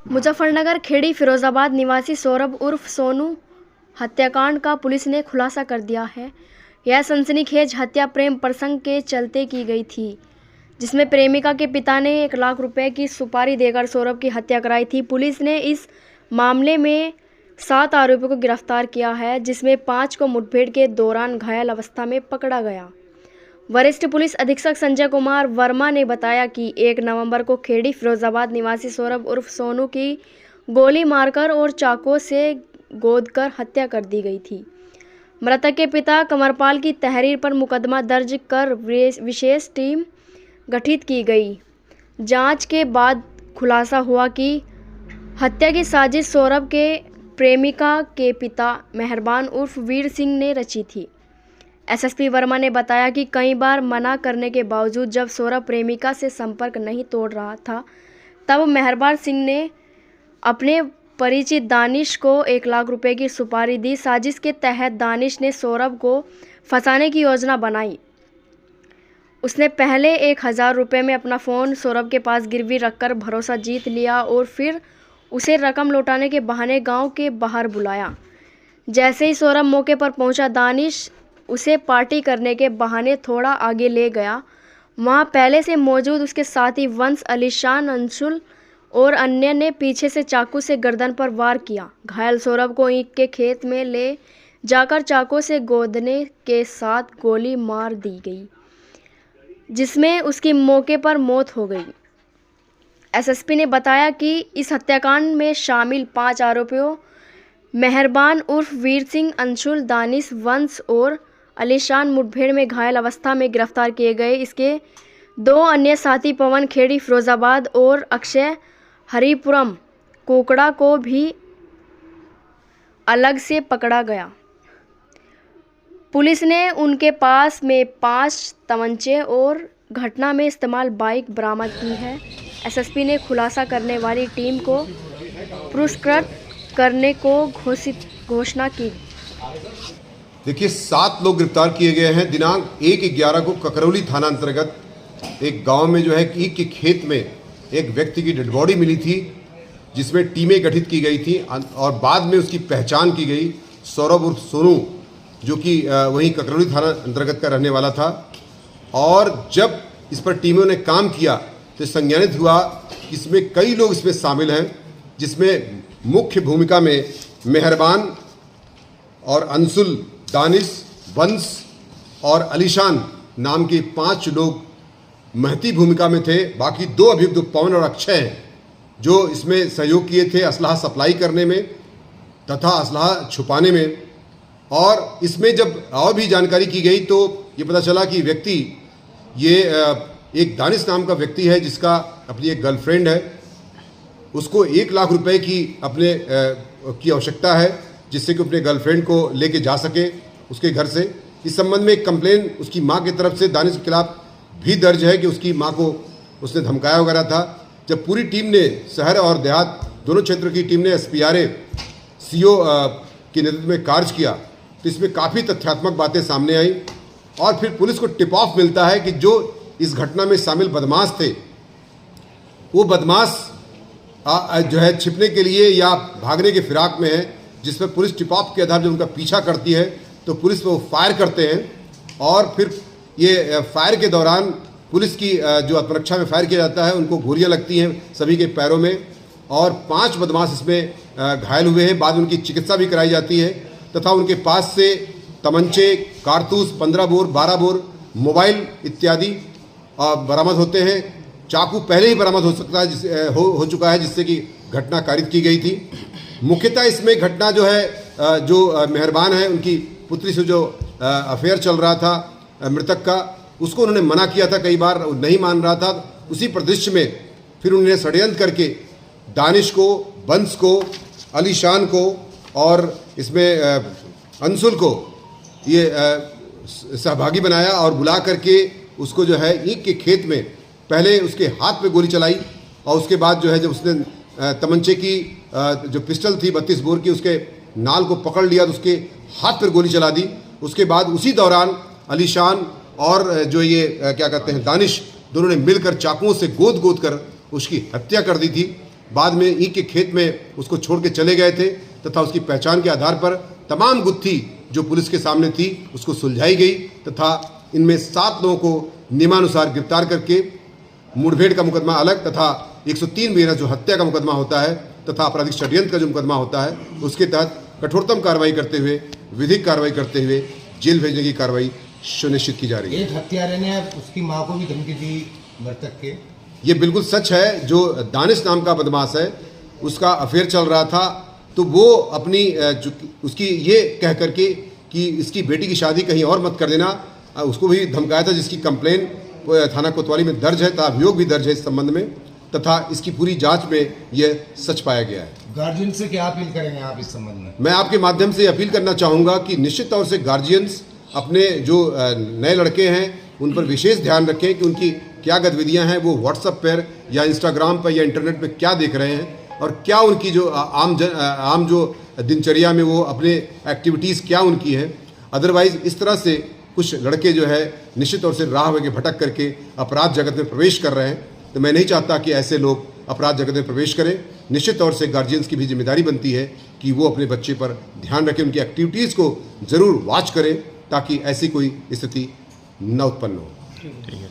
मुजफ्फरनगर खेड़ी फिरोजाबाद निवासी सौरभ उर्फ सोनू हत्याकांड का पुलिस ने खुलासा कर दिया है। यह सनसनीखेज हत्या प्रेम प्रसंग के चलते की गई थी, जिसमें प्रेमिका के पिता ने 1 लाख रुपए की सुपारी देकर सौरभ की हत्या कराई थी। पुलिस ने इस मामले में 7 आरोपियों को गिरफ्तार किया है, जिसमें 5 को मुठभेड़ के दौरान घायल अवस्था में पकड़ा गया। वरिष्ठ पुलिस अधीक्षक संजय कुमार वर्मा ने बताया कि 1 नवंबर को खेड़ी फिरोजाबाद निवासी सौरभ उर्फ सोनू की गोली मारकर और चाकू से गोदकर हत्या कर दी गई थी। मृतक के पिता कमरपाल की तहरीर पर मुकदमा दर्ज कर विशेष टीम गठित की गई। जांच के बाद खुलासा हुआ कि हत्या की साजिश सौरभ के प्रेमिका के पिता मेहरबान उर्फ वीर सिंह ने रची थी। एसएसपी वर्मा ने बताया कि कई बार मना करने के बावजूद जब सौरभ प्रेमिका से संपर्क नहीं तोड़ रहा था, तब मेहरबान सिंह ने अपने परिचित दानिश को 1 लाख रुपए की सुपारी दी। साजिश के तहत दानिश ने सौरभ को फंसाने की योजना बनाई। उसने पहले 1000 रुपये में अपना फ़ोन सौरभ के पास गिरवी रखकर भरोसा जीत लिया और फिर उसे रकम लौटाने के बहाने गांव के बाहर बुलाया। जैसे ही सौरभ मौके पर पहुंचा, दानिश उसे पार्टी करने के बहाने थोड़ा आगे ले गया। वहां पहले से मौजूद उसके साथी वंश, अलीशान, अंशुल और अन्य ने पीछे से चाकू से गर्दन पर वार किया। घायल सौरभ को ईंट के खेत में ले जाकर चाकू से गोदने के साथ गोली मार दी गई, जिसमें उसकी मौके पर मौत हो गई। एसएसपी ने बताया कि इस हत्याकांड में शामिल 5 आरोपियों मेहरबान उर्फ वीर सिंह, अंशुल, दानिश, वंश और अलीशान मुठभेड़ में घायल अवस्था में गिरफ्तार किए गए। इसके 2 अन्य साथी पवन खेड़ी फिरोजाबाद और अक्षय हरिपुरम कोकड़ा को भी अलग से पकड़ा गया। पुलिस ने उनके पास में 5 तमंचे और घटना में इस्तेमाल बाइक बरामद की है। एसएसपी ने खुलासा करने वाली टीम को पुरस्कृत करने को घोषणा की। देखिए, 7 लोग गिरफ्तार किए गए हैं। दिनांक 1/11 को ककरौली थाना अंतर्गत एक गांव में ईख के खेत में एक व्यक्ति की डेड बॉडी मिली थी, जिसमें टीमें गठित की गई थी और बाद में उसकी पहचान की गई। सौरभ उर्फ सोनू, जो कि वहीं ककरौली थाना अंतर्गत का रहने वाला था। और जब इस पर टीमों ने काम किया तो संज्ञानित हुआ कि इसमें कई लोग इसमें शामिल हैं, जिसमें मुख्य भूमिका में मेहरबान और अंशुल, दानिश, वंश और अलीशान नाम के 5 लोग महती भूमिका में थे। बाकी 2 अभियुक्त पवन और अक्षय हैं, जो इसमें सहयोग किए थे असलाह सप्लाई करने में तथा असलाह छुपाने में। और इसमें जब और भी जानकारी की गई तो ये पता चला कि व्यक्ति ये एक दानिश नाम का व्यक्ति है, जिसका अपनी एक गर्लफ्रेंड है। उसको 1 लाख रुपए की की आवश्यकता है, जिससे कि अपने गर्लफ्रेंड को लेके जा सके उसके घर से। इस संबंध में एक कंप्लेन उसकी मां की तरफ से दानिश के खिलाफ भी दर्ज है कि उसकी मां को उसने धमकाया वगैरह था। जब पूरी टीम ने, शहर और देहात दोनों क्षेत्र की टीम ने एसपीआरए सीओ के नेतृत्व में कार्य किया, तो इसमें काफ़ी तथ्यात्मक बातें सामने आई। और फिर पुलिस को टिप ऑफ मिलता है कि जो इस घटना में शामिल बदमाश थे, वो बदमाश जो है छिपने के लिए या भागने के फिराक में है, जिसमें पुलिस टिप ऑफ के आधार जब उनका पीछा करती है तो पुलिस वो फायर करते हैं। और फिर ये फायर के दौरान पुलिस की जो आत्मरक्षा में फायर किया जाता है, उनको गोलियां लगती हैं सभी के पैरों में और 5 बदमाश इसमें घायल हुए हैं। बाद में उनकी चिकित्सा भी कराई जाती है तथा उनके पास से तमंचे, कारतूस 15 बोर, 12 बोर, मोबाइल इत्यादि बरामद होते हैं। चाकू पहले ही बरामद हो चुका है, जिससे कि घटना कारित की गई थी। मुख्यतः इसमें घटना जो है, जो मेहरबान है, उनकी पुत्री से जो अफेयर चल रहा था मृतक का, उसको उन्होंने मना किया था कई बार, नहीं मान रहा था। उसी परिदृश्य में फिर उन्होंने षड्यंत्र करके दानिश को, वंश को, अलीशान को और इसमें अंशुल को ये सहभागी बनाया और बुला करके उसको जो है ईख के खेत में पहले उसके हाथ पे गोली चलाई और उसके बाद जो है जब उसने तमंचे की जो पिस्टल थी 32 बोर की, उसके नाल को पकड़ लिया तो उसके हाथ पर गोली चला दी। उसके बाद उसी दौरान अलीशान और जो ये क्या कहते हैं दानिश, दोनों ने मिलकर चाकुओं से गोद कर उसकी हत्या कर दी थी। बाद में ईख के खेत में उसको छोड़ के चले गए थे तथा उसकी पहचान के आधार पर तमाम गुत्थी जो पुलिस के सामने थी उसको सुलझाई गई तथा इनमें 7 लोगों को नियमानुसार गिरफ्तार करके मुठभेड़ का मुकदमा अलग तथा 103 मेरा जो हत्या का मुकदमा होता है तथा आपराधिक षड्यंत्र का जो मुकदमा होता है उसके तहत कठोरतम कार्रवाई करते हुए विधिक कार्रवाई करते हुए जेल भेजने की कार्रवाई सुनिश्चित की जा रही है। एक हत्यारे ने उसकी मां को भी धमकी दी मृतक के। ये बिल्कुल सच है। जो दानिश नाम का बदमाश है उसका अफेयर चल रहा था तो वो अपनी उसकी ये कह करके कि इसकी बेटी की शादी कहीं और मत कर देना उसको भी धमकाया था, जिसकी कंप्लेन थाना कोतवाली में दर्ज है तथा अभियोग भी दर्ज है इस संबंध में तथा इसकी पूरी जांच में यह सच पाया गया है। गार्जियन से क्या अपील करेंगे आप इस संबंध में? मैं आपके माध्यम से अपील करना चाहूँगा कि निश्चित तौर से गार्जियंस अपने जो नए लड़के हैं उन पर विशेष ध्यान रखें कि उनकी क्या गतिविधियां हैं, वो व्हाट्सएप पर या इंस्टाग्राम पर या इंटरनेट पर क्या देख रहे हैं और क्या उनकी जो आम जो दिनचर्या में वो अपने एक्टिविटीज़ क्या उनकी हैं। अदरवाइज़ इस तरह से कुछ लड़के जो है निश्चित तौर से राह में भटक करके अपराध जगत में प्रवेश कर रहे हैं, तो मैं नहीं चाहता कि ऐसे लोग अपराध जगत में प्रवेश करें। निश्चित तौर से गार्जियंस की भी जिम्मेदारी बनती है कि वो अपने बच्चे पर ध्यान रखें, उनकी एक्टिविटीज़ को ज़रूर वॉच करें ताकि ऐसी कोई स्थिति न उत्पन्न हो।